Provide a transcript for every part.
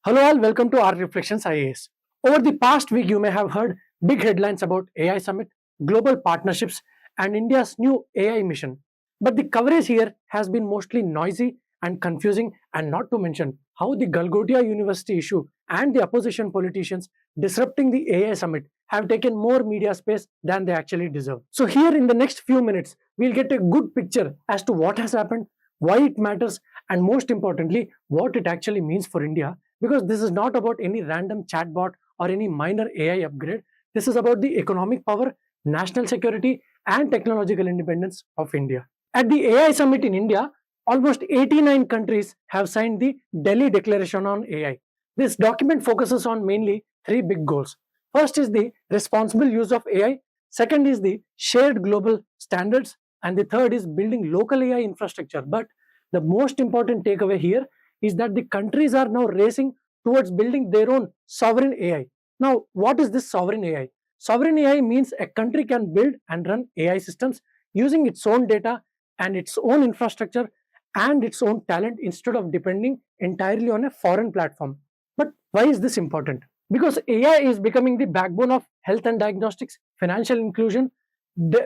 Hello all, welcome to ARK Reflections IAS. Over the past week, you may have heard big headlines about AI Summit, global partnerships, and India's new AI mission. But the coverage here has been mostly noisy and confusing, and not to mention how the Galgotia University issue and the opposition politicians disrupting the AI Summit have taken more media space than they actually deserve. So, here in the next few minutes, we'll get a good picture as to what has happened, why it matters, and most importantly, what it actually means for India, because this is not about any random chatbot or any minor AI upgrade. This is about the economic power, national security, and technological independence of India. At the AI Summit in India, almost 89 countries have signed the Delhi Declaration on AI. This document focuses on mainly three big goals. First is the responsible use of AI, second is the shared global standards, and the third is building local AI infrastructure. But the most important takeaway here is that the countries are now racing towards building their own sovereign AI. Now, what is this sovereign AI? Sovereign AI means a country can build and run AI systems using its own data and its own infrastructure and its own talent instead of depending entirely on a foreign platform. But why is this important? Because AI is becoming the backbone of health and diagnostics, financial inclusion,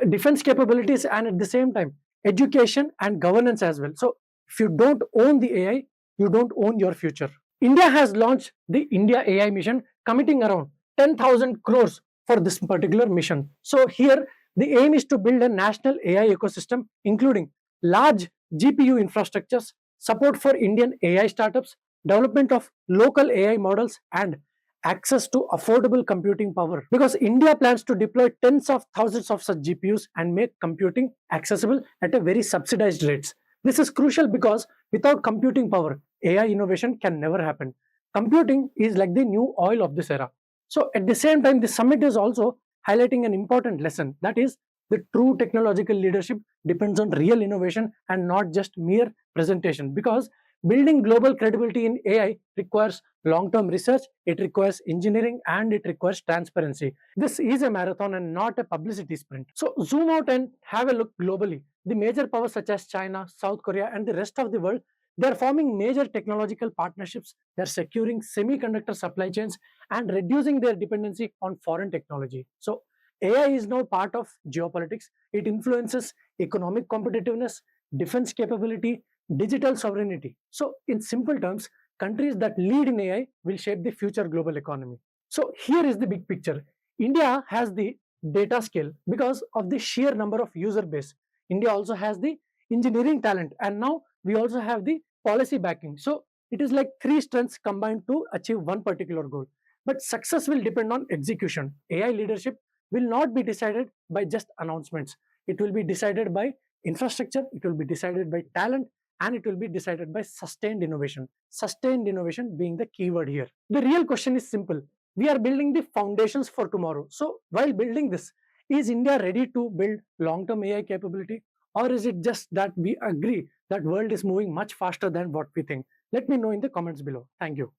defense capabilities, and at the same time, education and governance as well. So, if you don't own the AI, you don't own your future. India has launched the India AI mission, committing around 10,000 crores for this particular mission. So, here the aim is to build a national AI ecosystem, including large GPU infrastructures, support for Indian AI startups, development of local AI models, and access to affordable computing power. Because India plans to deploy tens of thousands of such GPUs and make computing accessible at a very subsidized rates. This is crucial because without computing power, AI innovation can never happen. Computing is like the new oil of this era. So, at the same time, the summit is also highlighting an important lesson, that is, the true technological leadership depends on real innovation and not just mere presentation. Because building global credibility in AI requires long term research, it requires engineering, and it requires transparency. This is a marathon and not a publicity sprint. So, zoom out and have a look globally. The major powers such as China, South Korea, and the rest of the world, they are forming major technological partnerships. They are securing semiconductor supply chains and reducing their dependency on foreign technology. So, AI is now part of geopolitics. It influences economic competitiveness, defense capability, digital sovereignty. So, in simple terms, countries that lead in AI will shape the future global economy. So, here is the big picture. India has the data scale because of the sheer number of user base. India also has the engineering talent, and now we also have the policy backing. So, it is like three strengths combined to achieve one particular goal. But success will depend on execution. AI leadership will not be decided by just announcements. It will be decided by infrastructure, it will be decided by talent, and it will be decided by sustained innovation. Sustained innovation being the keyword here. The real question is simple. We are building the foundations for tomorrow. So, while building this, is India ready to build long-term AI capability? Or is it just that we agree that world is moving much faster than what we think? Let me know in the comments below. Thank you.